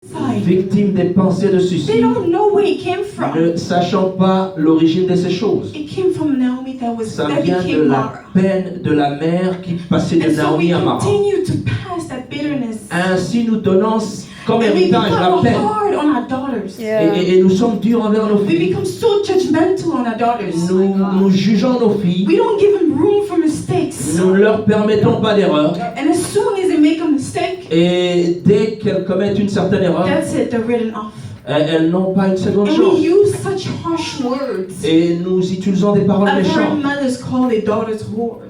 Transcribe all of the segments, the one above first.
victimes des pensées de They suicide, don't know where it came from. ne sachant pas l'origine de ces choses. It came from Naomi that Ça vient de became la Mara. peine de la mère qui passait de And so we Naomi à Mara. continue to pass that bitterness. Ainsi, nous donnons comme And we héritage la become peine. hard on our daughters. Et nous sommes durs envers nos We filles. become so judgmental on our daughters. Nous jugeons nos filles. We don't give them room for mistakes. Nous ne leur permettons pas d'erreur. And as soon as they make a mistake, Et dès qu'elles commettent une certaine erreur, that's it, they're written off. elles n'ont pas une seconde And chance. we use such harsh words. Et nous utilisons des paroles I've heard méchantes. mothers call their daughters whores.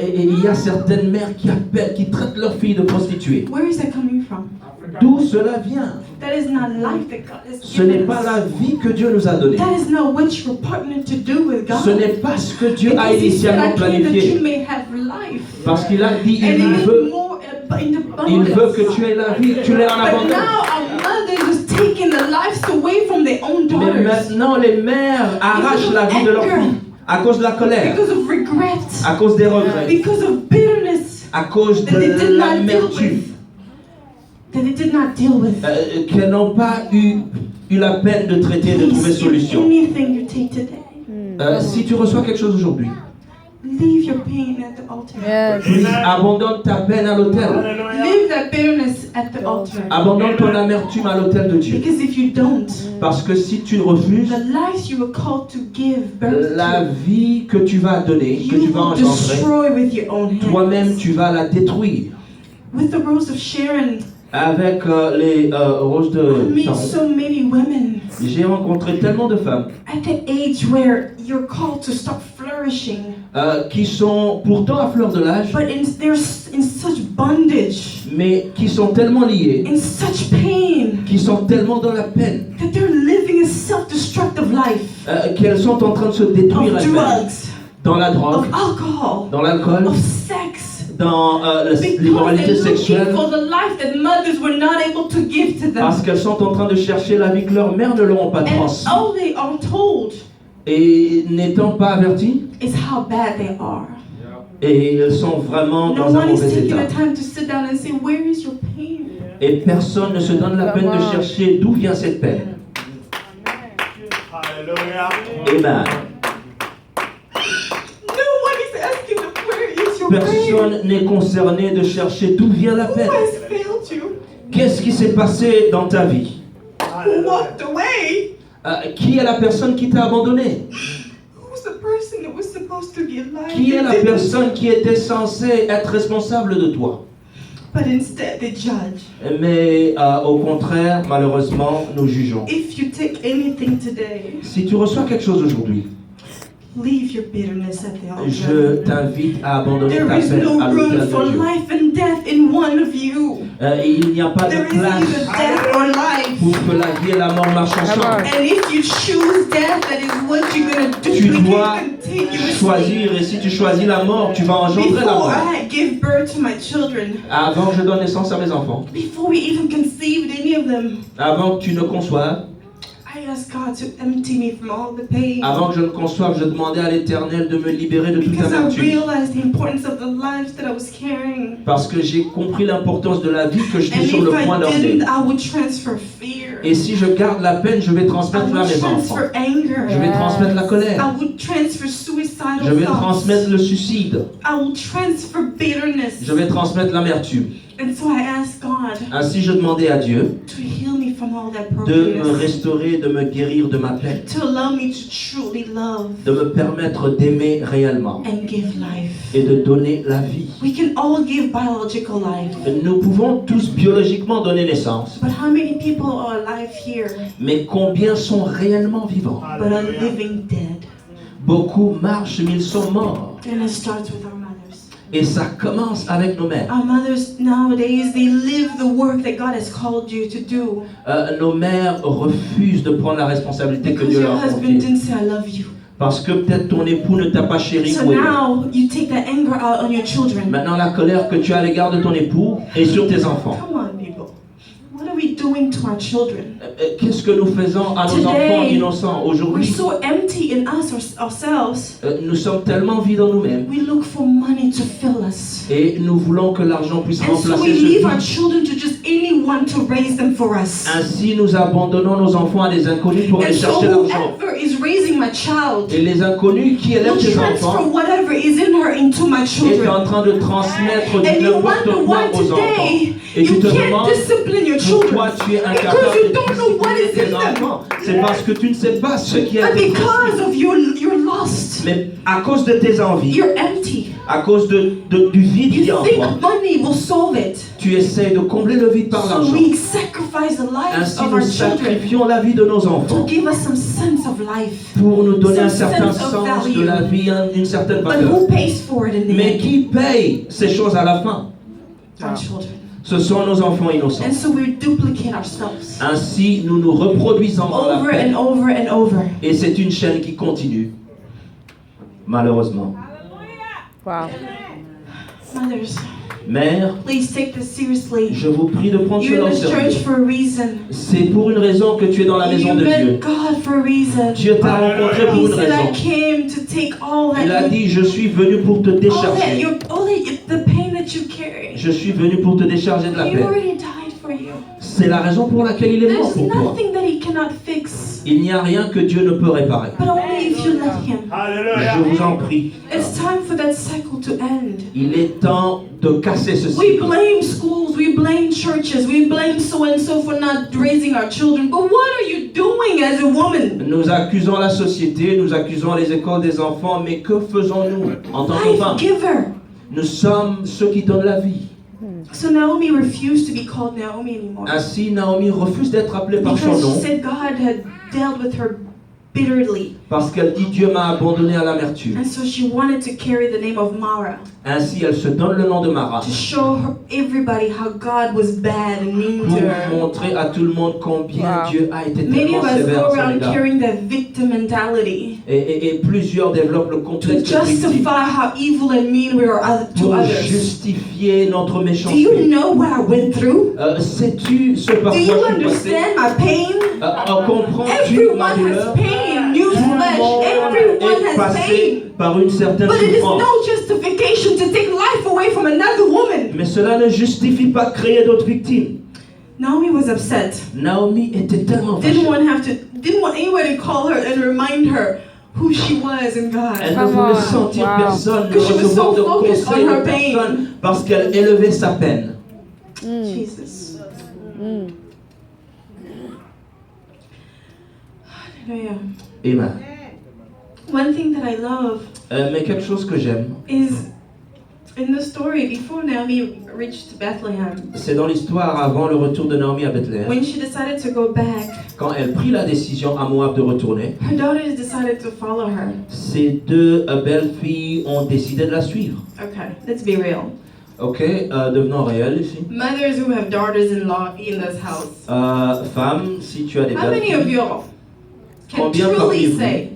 Et il y a certaines mères qui appellent, qui traitent leurs filles de prostituées. Where is that coming from? D'où cela vient? That is not life that God has Ce n'est given pas us. la vie que Dieu nous a donnée. That is not what you were partnered to do with God. Ce n'est pas ce que Dieu a Because He said, initialement I came that you planifié. may have life. Parce qu'il a dit, And il even veut, more in il abundance. veut que tu aies la vie, que tu l'aies en But abondance. now our mothers is taking the lives away from their own Mais daughters maintenant, les mères arrachent la vie de leurs filles à cause de la colère, because of regret, à cause des regrets, because of bitterness à cause that they de did not deal l'amertume, with. That they did not deal with. qu'elles n'ont pas eu la peine de traiter, de trouver Please, solution. anything you take today, Si tu reçois quelque chose aujourd'hui, leave your pain at the altar. puis abandonne ta peine à l'autel. Leave that bitterness at the altar. Abandonne ton amertume à l'autel de Dieu. Because if you don't, Parce que si tu refuses, the lives you were called to give birth la to, vie que tu vas donner, que tu you vas will engendrer, destroy with your own toi-même hands. tu vas la détruire. With the rose of Sharon, Avec les roses I de meet Sharon, so many women j'ai rencontré tellement de femmes at that age where you're called to start flourishing, qui sont pourtant à fleur de l'âge, but they're in such bondage, mais qui sont tellement liées, in such pain, qui sont tellement dans la peine, that they're living a self-destructive life qu'elles sont en train de se détruire of elles-mêmes. drugs, Dans la of drogue, alcohol, dans l'alcool, of sex, dans because l'immoralité they're looking sexuelle, for the life that mothers were not able to give to them. parce qu'elles sont en train de chercher la vie que leur mère ne leur ont pas And transmise. all they are told Et n'étant pas averties, is how bad they are. et elles sont vraiment No dans un one is mauvais taking état. the time to sit down and say, where is your pain? Et personne ne se donne la peine de chercher d'où vient cette peine. Amen. No one is asking them, where is your pain? Personne n'est concerné de chercher d'où vient la Who peine. has failed you? Qu'est-ce qui s'est passé dans ta vie? Who walked away? Qui est la personne qui t'a abandonné? Who's the person that was supposed to be alive? Qui est and la didn't? personne qui était censée être responsable de toi? But instead they judge. Mais au contraire, malheureusement, nous jugeons. If you take anything today, Si tu reçois quelque chose aujourd'hui, leave your bitterness at the je altar. t'invite à abandonner There ta is peine no à room l'autel for de Dieu. life and death in one of you. Il n'y a pas There de is either place death or life. pour que la vie et la mort marchent ensemble. And if you choose death, that is what you're going to do. Tu You dois can continuously. choisir, et si tu choisis la mort, tu vas engendrer la Before mort. I gave birth to my children, Avant que je donne naissance à mes enfants, before we even conceived any of them, avant que tu ne conçoives, I asked God to empty me from all the pain. avant que je ne conçoive, je demandais à l'Éternel de me libérer de toute Because I amertume. realized the importance of the lives that I was carrying. Parce que j'ai compris l'importance de la vie que je And suis sur le if point I d'emmener. didn't, I would transfer fear. Et si je garde la peine, je vais I transmettre là à would mes enfants. transfer anger. Je vais transmettre la colère. I would transfer suicidal Je vais thoughts. transmettre le suicide. I will transfer bitterness. Je vais transmettre l'amertume. And so I asked God Ainsi, je demandais à Dieu to heal me from all that de me brokenness. restaurer, de me guérir de ma peine, To allow me to truly love de me permettre d'aimer réellement and give life. et de donner la vie. We can all give biological life. Nous pouvons tous biologiquement donner naissance, But how many people are alive here mais combien sont réellement vivants? but are living dead? Beaucoup marchent, mais ils sont morts. And it starts with our mothers. Et ça commence avec nos mères. Our mothers nowadays, they live the work that God has called you to do. Nos mères refusent de prendre la responsabilité que Because Dieu your leur a husband confiée. didn't say I love you. Parce que peut-être ton époux ne t'a pas chéri So ou aimé. now you take that anger out on your children. Maintenant, la colère que tu as à l'égard de ton époux est sur tes enfants. Come on, people. What are we we doing to our children? Qu'est-ce que nous faisons à nos Today, enfants innocents We're aujourd'hui? so empty in us ourselves. Nous sommes tellement vides en nous-mêmes We look for money to fill us. et nous voulons que l'argent puisse And so remplacer we ce leave our vide. children to just anyone to raise them for us. Ainsi, nous abandonnons nos enfants à des inconnus pour aller And so chercher l'argent. whoever is raising my child Et les inconnus qui élèvent will tes transfer enfants whatever is in her into my est en children. train de transmettre And you n'importe wonder quoi why aux enfants. today Et tu you te can't demandes discipline your pourquoi children. tu es Because incapable you de don't know what is discipliner in tes them. enfants. C'est parce que tu ne sais pas ce qui a But été because transmis. of your lust, Mais à cause de tes envies, you're empty. à cause du vide qu'il y You a en think toi, money will solve it. tu essayes de combler le vide par So l'argent. we sacrifice the lives Ainsi, of nous our children sacrifions la vie de nos to enfants give us some sense of life. pour nous donner Some un certain sense of sens value. de la vie, une certaine But valeur. who pays for it in the Mais end? qui paye ces choses à la fin? Our children. Ce sont nos enfants innocents. And so we duplicate ourselves Ainsi, nous nous reproduisons dans la over paix. and over and over. Et c'est une chaîne qui continue. Malheureusement. Wow. Mothers, Mère, please take this seriously. je vous prie de prendre You're cela in au this sérieux. church for a reason. C'est pour une raison que tu es dans la You maison de Dieu. met God for a reason. Dieu t'a rencontré pour He une said, I raison. came to take all Il a that, dit, je suis venu pour te all that, décharger. the pain that you carry. Je suis venu pour te décharger de la He paix. already died for you. C'est la raison pour laquelle il est mort There's pour toi. nothing that He cannot fix, Il n'y a rien que Dieu ne peut réparer. but only if you let Him. Je vous en prie. It's time for that cycle to end. Il est temps de casser ce We cycle. blame schools, we blame churches, we blame so and so for not raising our children. But what are you doing as a woman? Nous accusons la société, nous accusons les écoles des enfants, mais que faisons-nous en tant que Life femmes? giver. Nous sommes ceux qui donnent la vie. So Naomi refused to be called Naomi anymore. Ainsi, Naomi refuse d'être appelée par son Because she nom said God had dealt with her bitterly. parce qu'elle dit Dieu m'a abandonné à l'amertume. And so she wanted to carry the name of Mara Ainsi, elle se donne le nom de Mara to show everybody how God was bad and mean pour to her. montrer à tout le monde combien Wow. Dieu a été Many tellement of us sévère go à son around égard. carrying that victim mentality Et plusieurs développent le to complexe de victime justify how evil and mean we are to pour others. justifier notre Do you méchanceté. know what I went through? Sais-tu ce par Do quoi you je suis passé? understand my pain? Comprends-tu Everyone ma has douleur? pain. Newsflash, everyone Est has passé pain. par une certaine But it is souffrance. no justification to take life away from another woman. Mais cela ne justifie pas de créer d'autres victimes. Naomi was upset. Naomi était tellement Didn't fâchée. didn't want anyone to call her and remind her who she was in God. Elle ne Come voulait on. sentir Wow. personne, ne Because she was recevoir so de focused conseils on de her pain. personne parce qu'elle élevait sa peine. Jesus. Hallelujah. Amen. One thing that I love Mais quelque chose que j'aime, is in the story before Naomi reached Bethlehem, c'est dans l'histoire avant le retour de Naomi à Bethléem, when she decided to go back, quand elle prit la décision à Moab de retourner, her daughters decided to follow her. ces deux belles-filles ont décidé de la suivre. Okay, let's be real. Ok, devenons réels ici. Mothers who have daughters-in-law in this house. Femme, si tu as des How many of belles-filles, y'all can combien parmi truly vous say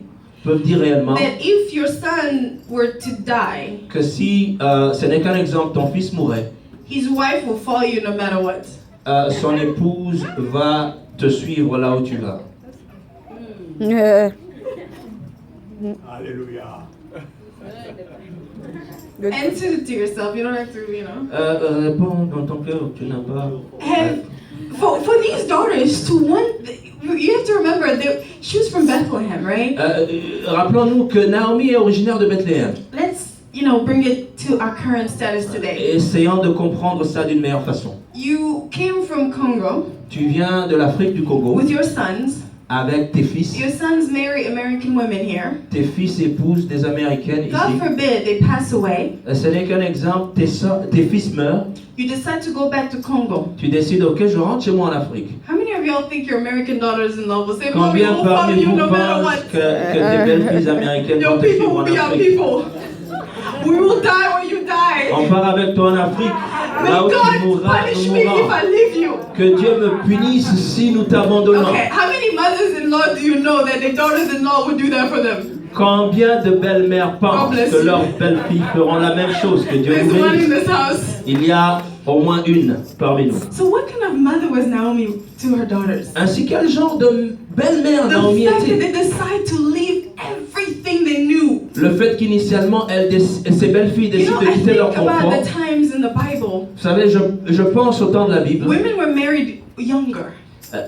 peuvent dire réellement that if your son were to die, que si, ce n'est qu'un exemple, ton fils mourrait, his wife will follow you no matter what? son épouse va te suivre là où tu vas? Alléluia. Good. Answer it to yourself. You don't have to, you know. Réponds dans ton cœur, tu n'as pas... Have for these daughters to you have to remember that she was from Bethlehem, right? Rappelons-nous que Naomi est originaire de Bethléem. Let's, bring it to our current status today. Essayons de comprendre ça d'une meilleure façon. You came from Congo Tu viens de l'Afrique du Congo with your sons. avec tes fils. Your sons marry American women here. Tes fils épousent des Américaines God ici. forbid they pass away. Ce n'est qu'un exemple, tes fils meurent. You decide to go back to Congo. Tu décides, ok, je rentre chez moi en Afrique. How many of y'all think your American daughters-in-law will say, "Mommy, Combien we'll follow parmi you vous no matter pensent what"? que tes belles-filles américaines vont Your te people suivre en will be our Afrique? people. We will die when you die. On part avec toi en Afrique, May là où tu God mourras, punish nous me if mourrons. I leave you. Que Dieu me punisse si nous t'abandonnons. Okay, how many mothers-in-law do you know that their daughters-in-law would do that for them? Combien de belles-mères God pensent bless que you. leurs belles-filles feront la même chose? Que Dieu There's nous one in bénisse. this house. Il y a Au moins une parmi nous. So what kind of mother was Naomi to her daughters? Ainsi, quel genre de belle-mère The Naomi fact that était? they decide to leave everything they knew. Le fait qu'initialement, ses belles-filles You décident know, de I quitter think leur about confort. the times in the Bible. Vous savez, je pense au temps de la Bible. Women were married younger.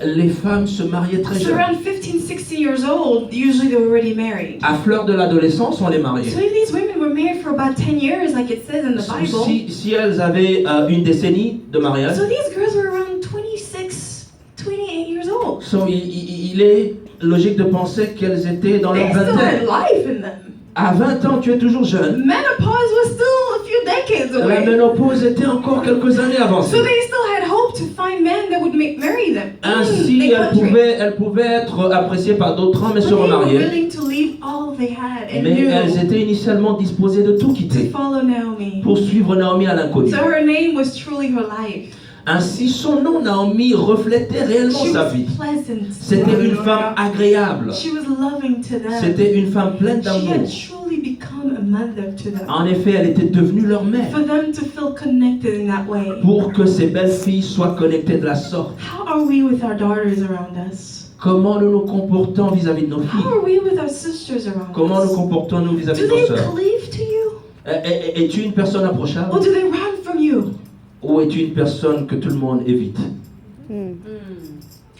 Les femmes se mariaient très So jeunes. around 15, 16 years old, usually they were already married. À fleur de l'adolescence, on les mariait. So if these women were married for about 10 years, like it says in the Bible. Si elles avaient une décennie de mariage, So these girls were around 26, 28 years old. il est logique de penser qu'elles étaient dans They leur still had vingtaine. life in them. À 20 ans, tu es toujours jeune. Menopause was still a few decades La away. ménopause était encore quelques années avancée. So they still had hope to find men that would marry them. Ainsi, elles pouvaient être appréciées par d'autres hommes et But se they were remarier. willing to leave all they had and Mais elles knew étaient initialement disposées de tout to quitter follow Naomi. pour suivre Naomi à l'inconnu. So her name was truly her life. Ainsi, son nom, Naomi, reflétait réellement She sa was vie. pleasant. C'était une femme agréable. She was loving to them. C'était une femme pleine She had d'amour. truly become a mother to them. En effet, elle était devenue leur mère. For them to feel connected in that way. Pour que ces belles-filles soient connectées de la sorte. How are we with our daughters around us? Comment nous nous comportons vis-à-vis de nos How filles? are we with our sisters around Comment nous us? comportons-nous vis-à-vis Do de nos they sœurs? cleave to you? Es-tu une personne approchable? Or do they run from you? Ou es-tu une personne que tout le monde évite?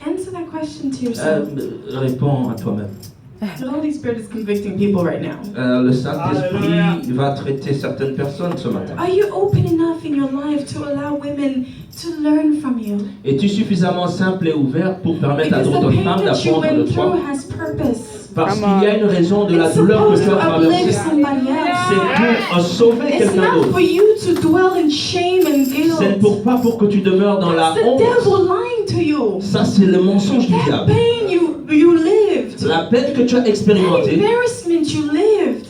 Answer that question to yourself. Réponds à toi-même. The Holy Spirit is convicting people right now. Le Saint-Esprit va traiter certaines personnes ce matin. Are you open enough in your life to allow women to learn from you? Es-tu suffisamment simple et ouvert pour permettre à Because the d'autres pain femmes that you d'apprendre de went through toi? has purpose. Parce qu'il y a une raison de la It's douleur que supposed tu to as uplift traversée. somebody C'est else. pour sauver It's quelqu'un not d'autre. for you to dwell in shame and guilt. C'est pas pour que tu demeures dans la That's the honte. devil lying to you. Ça, c'est le mensonge du That diable. pain you lived. La peine que tu as That expérimentée, embarrassment you lived.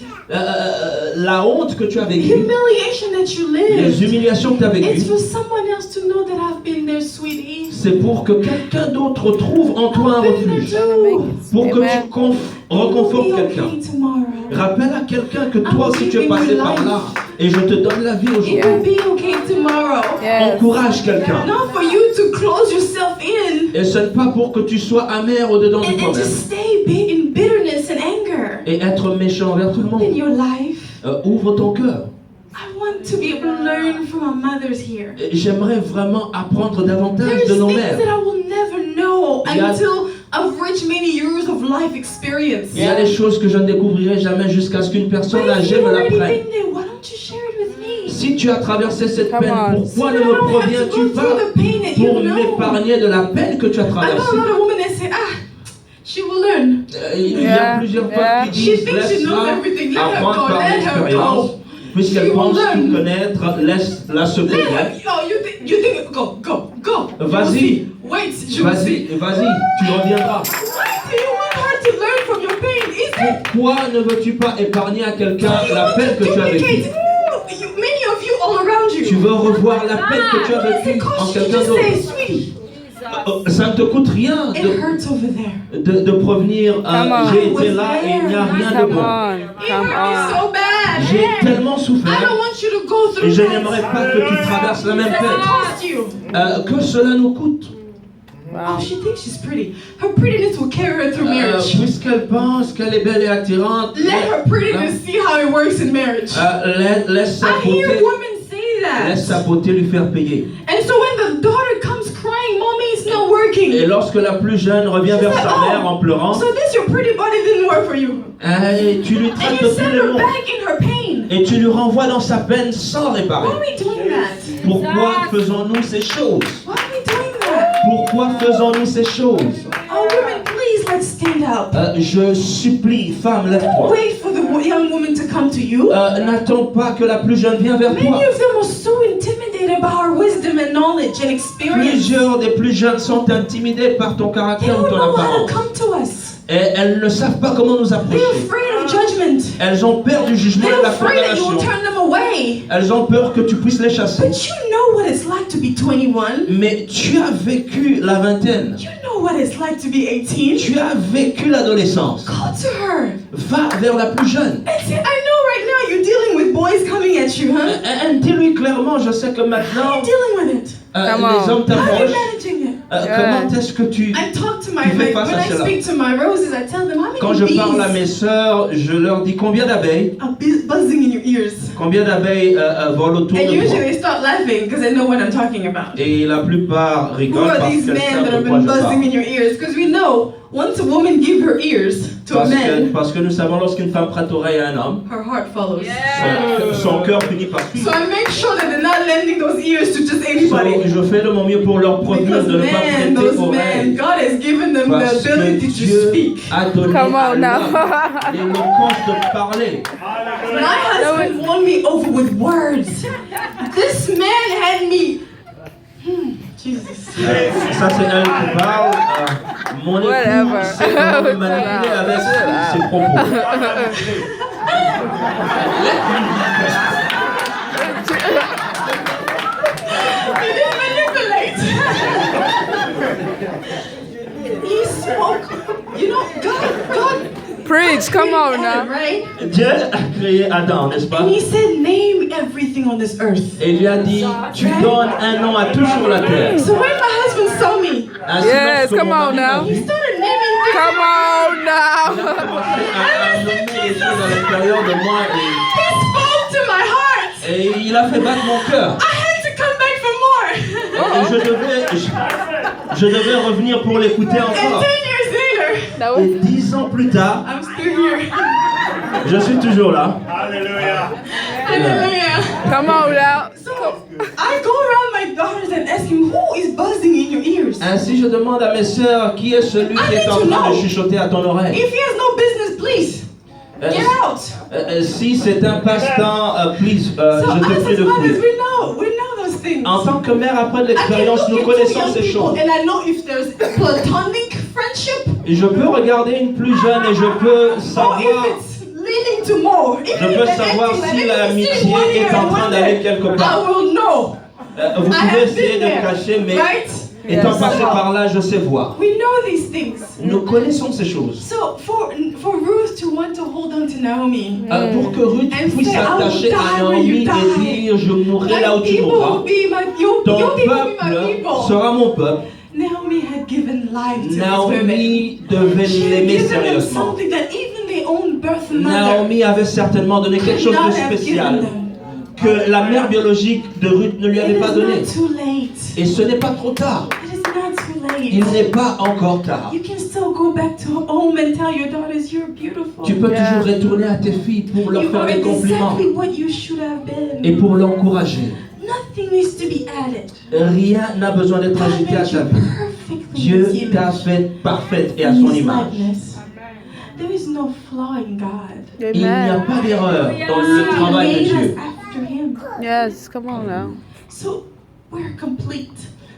la honte que tu as The vécue, humiliation that you les lived. humiliations que tu as It's vécues, for someone else to know that I've been there, sweetie. c'est pour que quelqu'un d'autre trouve en toi un I've been there refuge. too. Pour que Amen. tu reconfortes You'll be quelqu'un. okay tomorrow. Rappelle à quelqu'un que toi aussi tu es passé par là. Et je te donne la vie It aujourd'hui. will be okay tomorrow. Yes. Encourage quelqu'un. Not for you to close yourself in Et ce n'est pas pour que tu sois amer au-dedans de and to toi-même. stay in bitterness and anger. Et être méchant envers tout le In monde. your life, Ouvre ton cœur. I want to be able to learn from our mothers here. Et j'aimerais vraiment apprendre davantage There's de nos things mères. that I will never know Yeah. until I've reached many years of life experience. Il y a des choses que je ne découvrirai jamais jusqu'à ce qu'une personne But if âgée you've me already l'apprenne. been there, why don't you share it with me? Si tu as traversé cette Come peine, on. pourquoi So ne that I me don't have to go proviens-tu through pas the pain that you pour know. m'épargner de la peine que tu as I know a traversée? lot of women that say, she will learn. Il y a Yeah, plusieurs yeah. femmes qui She disent thinks she knows laisse-la everything. Let her apprendre go, par let her l'expérience, go. puisqu'elle She will pense learn. tout connaître, laisse-la se connaître. You think, go. You will Vas-y. see. Wait, you will see. Vas-y, tu reviendras. Why do you want her to learn from your pain? Is it Pourquoi ne veux-tu pas épargner à quelqu'un la peine que tu as vécue? Many of you all around you. Tu veux revoir la peine que tu as Yes, vécue it en costs you quelqu'un to d'autre. say, sweetie, Ça ne te coûte rien it hurts over there. de provenir Come on. j'ai été là et il n'y a rien de Come bon. on. It Come hurt me on. so bad. J'ai tellement I don't souffert want you to go et through je that. n'aimerais pas que tu traverses la même It doesn't peine. cost you. Que cela nous coûte. Oh, Wow. she thinks she's pretty. Her prettiness will carry her through marriage. Puisqu'elle pense qu'elle est belle et attirante, Let her prettiness see how it works in marriage. laisse sa I hear beauté, women say laisse that. sa beauté lui faire payer. And so when the daughter comes crying, mommy, it's not working. Et lorsque la plus jeune revient vers sa mère en pleurant, So this your pretty body didn't work for you. et tu lui And traites you de tous send les her mots back in her pain. et tu lui renvoies dans sa peine sans réparer. Why are we doing that? Pourquoi faisons-nous ces choses? Why are we doing that? Pourquoi faisons-nous ces choses? Oh, women, please let's stand up. Je supplie, femme, lève-toi. Wait for the young woman to come to you. N'attends pas que la plus jeune vienne vers Many toi. of them are so intimidated by our wisdom and knowledge and experience. Plusieurs des plus jeunes sont intimidés par ton They caractère ou don't ton know how to apparence. come to us. Et elles ne savent pas comment nous They're approcher. afraid of judgment. Elles ont peur du jugement et de They're la afraid that you will condamnation. turn them away. Elles ont peur que tu puisses les chasser. But you know what it's like to be 21. Mais tu as vécu la vingtaine. You know what it's like to be 18. Tu as vécu l'adolescence. Go to her Va vers la plus jeune. and say, I know right now you're dealing with boys coming at you, huh? Dis-lui clairement, je sais que How are maintenant, you dealing with it? Come les on. hommes How are you t'approchent. managing it? Comment est-ce que tu... I talk to Tu fais when face à I cela. speak to my roses, I tell them how Quand many je bees parle à mes sœurs, je leur dis combien d'abeilles, are buzzing in your ears. combien d'abeilles volent autour And de usually toi. they start laughing because they know what I'm talking about. Et la plupart Who rigolent are parce these qu'elles men that savent have de quoi been je buzzing parle. in your ears? Because we know once a woman gives her ears to a man, Parce que nous savons lorsqu'une femme prête oreille à un homme, her heart follows. son cœur finit par So suivre. I make sure that they're not lending those ears to just anybody. So, je fais de mon mieux pour leur provenir Because de ne pas man, prêter those men, oreille. God has given them the Parce que ability to Dieu speak. a donné Come à on l'homme now. l'éloquence de parler. My husband won me over with words. This man had me. Jesus. Ça c'est elle qui parle. Mon époux Whatever. sait comment me manipuler avec ses propos. He didn't manipulate. He spoke. You know, God Preach. Come on created now. Adam, right? Dieu a créé Adam, n'est-ce pas? And he said, name everything on this earth. Et il lui a dit, tu donnes un nom à tout sur la terre. So when my husband saw me, Ainsi, Yes, lorsque come mon on mari m'a now. vu, he started naming things. Come on il a now. commencé à nommer les choses à l'intérieur de moi He spoke to my heart. et il a fait battre mon cœur. I had to come back for more. Et je devais revenir pour l'écouter And 10 encore. years later, That Et was 10 ans plus tard, I'm still here. je suis toujours là. Hallelujah. come on now. So I go around my daughters and ask him, who is buzzing in your ears? Ainsi, je demande à mes sœurs qui est celui qui est en train de chuchoter à ton oreille. If he has no business, please get out. Si c'est un passe-temps, please, So je te us prie as de mothers, fuir. we know those things. En tant que mère, après de I can l'expérience, look nous at two connaissons young ces people choses. and I know if there's platonic friendship Et je peux regarder une plus jeune et je peux or savoir, if it's leading to more. je Even peux if savoir it's si acting like l'amitié one est year en and train one d'aller day, quelque I part. will know. Vous I pouvez have essayer been de there, cacher, mais right? étant Yes. passé par là, je sais voir. We know these things. Nous connaissons ces choses. So for Ruth to want to hold on to Naomi, Pour que Ruth And puisse say, I will s'attacher die à where you Naomi et die. dire je mourrai là où my tu people mourras, will be my your ton people be my peuple people. sera mon peuple. Naomi had given life to these women. Naomi devait She had l'aimer given them sérieusement. something that even their own birth mother Naomi avait certainement donné quelque could chose de not have given spécial them. que la mère biologique de Ruth ne lui It avait is pas donné. not too late. Et ce n'est pas trop tard. It is not too Il late. n'est pas encore tard. You can still go back to home and tell your daughters you're beautiful. Tu peux Yeah. toujours retourner à tes filles pour leur You faire are des compliments exactly what you should have et been. pour l'encourager. Nothing needs to be added. Rien n'a besoin d'être God ajouté à made ta you vie. perfectly in Dieu His t'a image. fait parfaite et à In son His image. likeness. There is no flaw in God. Il n'y a Amen. pas d'erreur dans le He travail de made us Dieu. after Him. Yes. Come on now. So we're complete.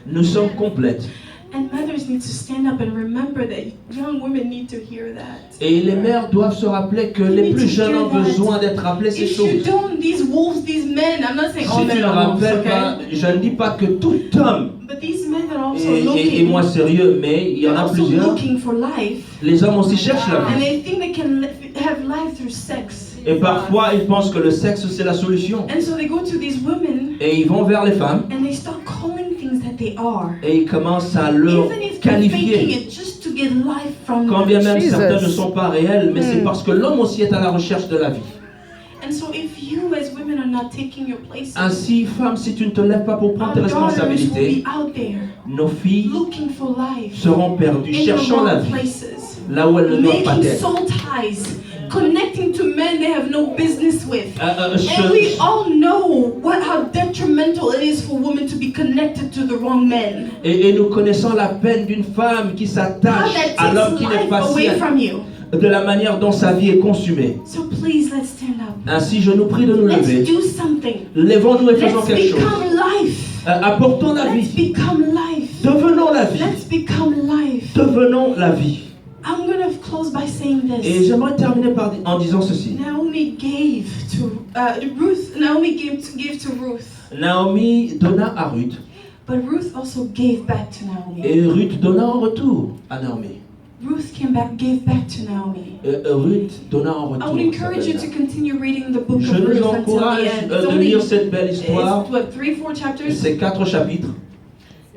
Nous sommes complètes. And mothers need to stand up and remember that young women need to hear that. Et les mères doivent se rappeler que les plus jeunes ont besoin d'être rappelés ces If you choses. don't, these wolves, these men, I'm not saying all Si tu men ne are wolves, rappelles pas, okay? je ne dis pas que tout homme But these men are also est looking. moins sérieux, mais il y en They're a also plusieurs. looking for life. Les hommes aussi cherchent la And vie. they think they can have life through sex. Et parfois, ils pensent que le sexe, c'est la solution. And so they go to these women Et ils vont vers les femmes and they start calling things that they are. et ils commencent à leur Even if they're faking qualifier. it just to get life from Quand them. bien même Jesus. certaines ne sont pas réelles, mais c'est parce que l'homme aussi est à la recherche de la vie. And so if you as women are not taking your places, Ainsi, femme, si tu ne te lèves pas pour prendre our tes daughters will responsabilités, be out there nos filles looking for life seront perdues, in the cherchant la wrong vie, places, là où elles ne doivent pas making être. soul ties, connecting to men they have no business with. And Ce- we all know how detrimental it is for women to be connected to the wrong men. et nous connaissons la peine d'une femme qui How s'attache that à l'homme takes qui n'est life pas away sien, from you. de la manière dont sa vie est consumée. So please, let's stand up. Ainsi, je nous prie de nous Let's lever. do something. Lèvons-nous et faisons Let's quelque chose. become life. Apportons la Let's vie. become life. Devenons la vie. Let's become life. Devenons la vie. I'm gonna close by saying Et this. j'aimerais terminer en disant ceci. Naomi gave to Ruth. Naomi gave to Ruth, Naomi donna à Ruth. but Ruth also gave back to Naomi. Et Ruth donna en retour à Naomi. Ruth gave back to Naomi. Ruth donna en I would retour. sa encourage you to belle-mère. continue reading the book Je of vous Ruth until encourage the end. It's de only, lire cette belle histoire. it's what, 3-4 chapters? C'est 4 chapitres.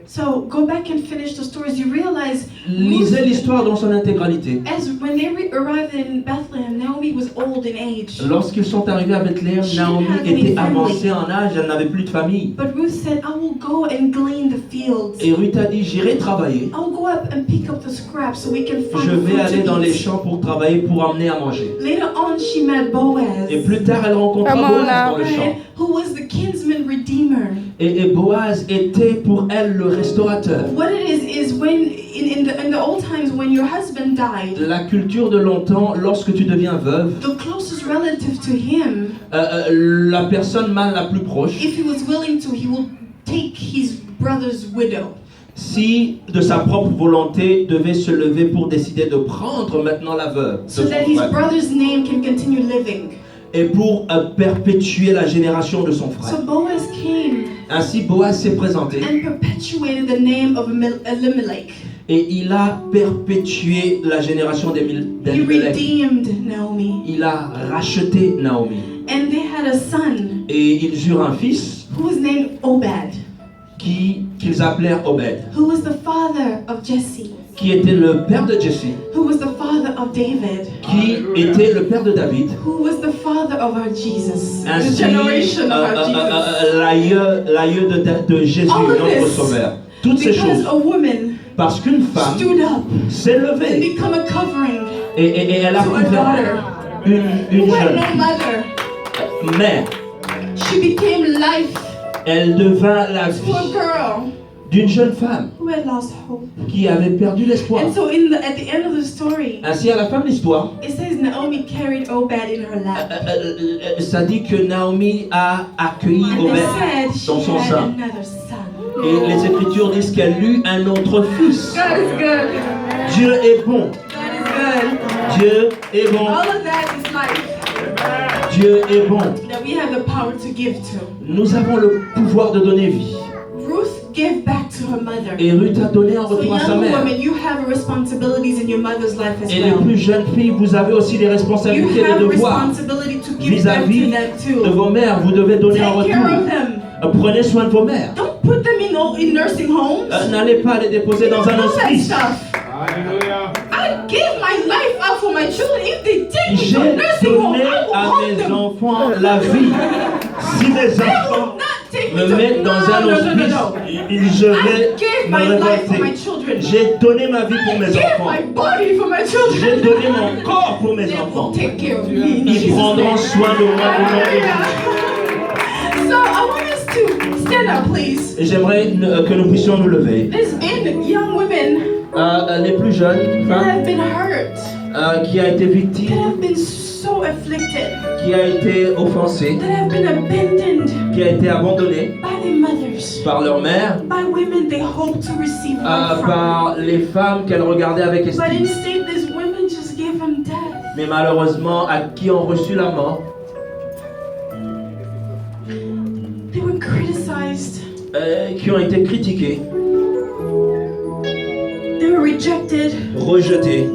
So go back and finish the stories. You realize Lisez l'histoire dans son intégralité. as when they arrived in Bethlehem, Naomi was old in age. Lorsqu'ils sont arrivés à Bethléem, She Naomi didn't have any était family. avancée en âge, elle n'avait plus de famille. But Ruth said, I will go and glean the fields. Et Ruth a dit, j'irai travailler. I will go up and pick up the scraps so we can find Je vais food aller to dans les eat. champs pour travailler, pour emmener à manger. Later on, she met Boaz, Et plus tard, elle rencontra Come on Boaz now. dans le champ. right, who was the kinsman redeemer. Et Boaz était pour elle le restaurateur. What it is when in the old times when your husband died, La culture de longtemps, lorsque tu deviens veuve, the closest relative to him, la personne mâle la plus proche, if he was willing to, he would take his brother's widow. si de sa propre volonté devait se lever pour décider de prendre maintenant la veuve de So son that his frère, brother's name can continue living. et pour perpétuer la génération de son frère. So Boaz came Ainsi Boaz s'est présenté and perpetuated the name of Elimelech. et il a perpétué la génération He d'Elimelech. redeemed Naomi. Il a racheté Naomi. And they had a son Et ils eurent un fils who was named Obed, qu'ils appelèrent Obed, who was the father of Jesse, qui était le père de Jesse, who was the father of David, qui était le père de David, who was the father of our Jesus, the ainsi generation of our Jesus. l'aïeux de Jésus, All of notre this sauveur. Toutes ces Because choses, a woman parce qu'une femme stood up s'est and levée become a covering et elle a to a couvert daughter une who had jeune no mother. mère. She became life Elle devint la to a vie girl d'une jeune femme who had lost hope. qui avait perdu l'espoir. And so at the end of the story, Ainsi, à la fin de l'histoire, it says Naomi carried Obed in her lap. ça dit que Naomi a accueilli And Obed it said dans she son had sein. another son. Et les Écritures disent qu'elle eut un autre fils. God is good. Dieu est bon. God is good. Dieu est bon. All of that is life Dieu est bon. that we have the power to give to. Nous avons le pouvoir de donner vie. Ruth gave back to her mother. Et Ruth a donné en So retour à sa young mère. women, you have responsibilities in your mother's life as Et les well. plus jeunes filles, vous avez aussi des You responsabilités, have des devoirs responsibility to give back to vis-à-vis them de too. vos mères. Vous devez donner en Take care of retour. them. Prenez soin de vos mères. Don't put them in nursing homes. N'allez pas les déposer You dans don't un know that hospice. stuff. Hallelujah. I give my life out for my children. If they take me to J'ai a nursing home, donné I will à hold mes them. enfants la vie. Si mes They will enfants not take me me to mettent dans un no. hospice, je I vais gave me my life for my révolter. children. J'ai donné ma vie pour I mes gave enfants. my body for my J'ai children. donné mon corps pour mes They enfants. will take care of me. in Ils Jesus' prendront name. soin de moi au nom de Jésus. So I want us to stand up, please. Et j'aimerais que nous puissions nous lever. There's been young women Les plus jeunes, that femmes, have been hurt, qui a été that victime, have been so afflicted, qui a été offensée, that have been abandoned qui a été abandonnée by their mothers, par leur mère, by women they hope to receive love from. par les femmes qu'elles regardaient avec But estime. instead, these women just gave them death. Mais malheureusement, à qui ont reçu la mort, They were criticized. qui ont été critiquées, They were rejected. rejetées.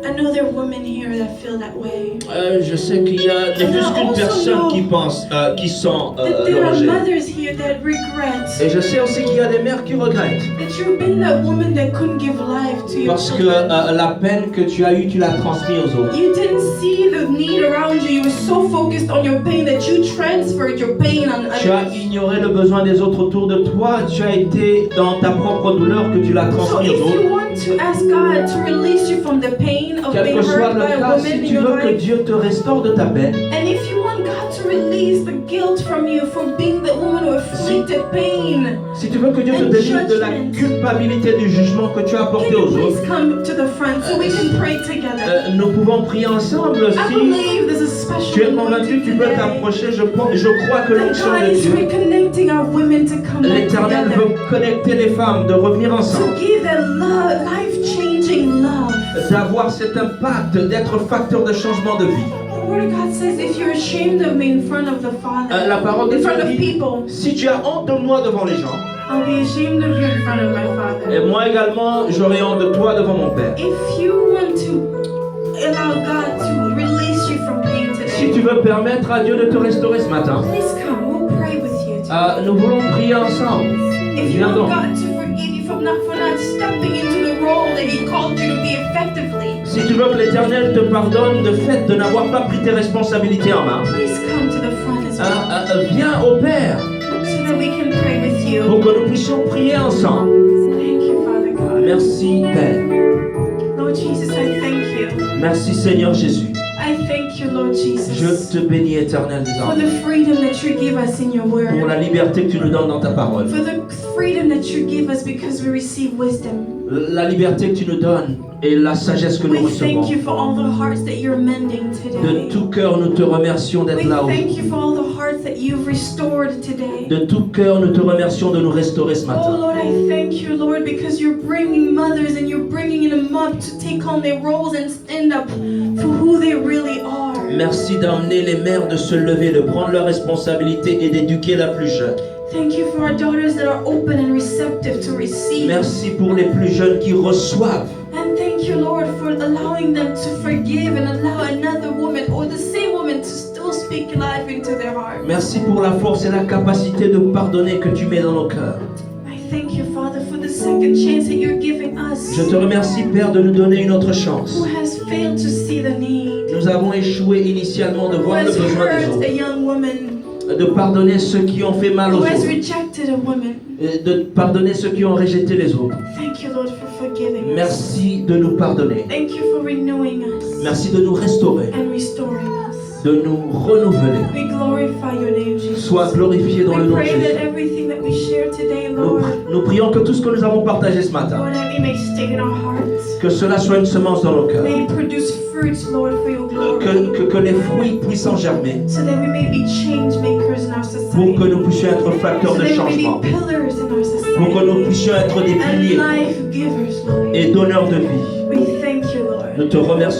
I know there are women here that feel that way. Je sais qu'il y a plus qu'une personne qui pense, qui sent That le there are rejet. mothers here that regret Et je sais aussi qu'il y a des mères qui regrettent. that you've been that woman that couldn't give life to your Parce que children. la peine que tu as eue, tu l'as transmise aux autres. You didn't see the need around you. You were so focused on your pain that you transferred your pain on Tu as others. ignoré le besoin des autres autour de toi. Tu as été dans ta propre douleur que tu l'as So transmise if aux autres. you want to ask God to release you from the pain of Quel being que soit hurt le by a cas, woman si in tu your veux que life, Dieu te restaure de ta peine, and if you want God to release the guilt from you for being the woman who afflicted pain, si tu veux que Dieu te And délivre de la judgment. culpabilité du jugement que tu as can apporté you aux please autres, come to the front so we can pray together? nous pouvons prier ensemble. I Si believe there's a tu es special convaincu, anointing tu peux today. t'approcher. Je crois que That l'onction God de is Dieu, reconnecting our women to come back l'Éternel together. veut connecter les femmes, de revenir ensemble, To give that love, life-changing love. d'avoir cet impact, d'être facteur de changement de vie. The Word of God says, if you're ashamed of me in front of the Father, La parole de in Dieu front of dit, people, si tu as honte de moi devant les gens, I'll be ashamed of you in front of my Father. Et moi également, j'aurai honte de toi devant mon Père. If you want to allow God to release you from pain Si tu today, veux permettre à Dieu de te restaurer ce matin, please come. We'll pray with you today. nous voulons prier ensemble. If you Viens want donc. God to forgive you for not stepping into the role that He called you to be effectively, Si tu veux que l'Éternel te pardonne de fait de n'avoir pas pris tes responsabilités en main, please come to the front as well, viens au Père so that we can pray with you. pour que nous puissions prier ensemble. Thank you, Father God. Merci Père. Lord Jesus, I thank you. Merci Seigneur Jésus. I thank you, Lord Je Jesus, te bénis éternel des for anges. the freedom that you give us in your Pour word. la liberté que tu nous donnes dans ta parole. For the freedom that you give us because we receive wisdom. La liberté que tu nous donnes et la sagesse que nous We recevons. thank you for all the hearts that you're mending De today. tout cœur, nous te remercions d'être We là thank aujourd'hui. you for all the hearts that you've restored today. De tout cœur, nous te remercions de nous restaurer ce Oh matin. Lord, I thank you, Lord, because you're bringing mothers and you're bringing them up to take on their roles and stand up for who they really are. Merci d'emmener les mères de se lever, de prendre leurs responsabilités et d'éduquer la plus jeune. Thank you for our daughters that are open and receptive to receive. Merci pour les plus jeunes qui reçoivent. And thank you, Lord, for allowing them to forgive and allow another woman or the same woman to still speak life into their heart. Merci pour la force et la capacité de pardonner que tu mets dans nos cœurs. I thank you, Father, for the second chance that you're giving us. Je te remercie, Père, de nous donner une autre Who chance. has failed to see the need? Nous avons échoué initialement de Who voir le has besoin des hurt a autres, young woman? de pardonner ceux qui ont fait mal aux Who has autres, rejected a woman? et de pardonner ceux qui ont rejeté les autres. Thank you, Lord, for forgiving us. Merci de nous pardonner. Thank you for renewing us Merci de nous restaurer, and restoring us. de nous renouveler. We glorify your name, Jesus. Sois glorifié dans le We nom de pray Jésus. that everything that we share today, Nous, Lord, nous prions que tout ce que nous avons partagé ce matin, Lord, that it may stay in our hearts. que cela soit une semence dans nos cœurs, May it produce fruits, Lord, for your glory. que les fruits puissent en germer, So that we may be change makers in our society. pour que nous puissions être So facteurs de that we may changement, be pillars in our society. pour que nous puissions être des And piliers life givers, Lord. et donneurs de vie. We thank you, Lord. Nous te remercions.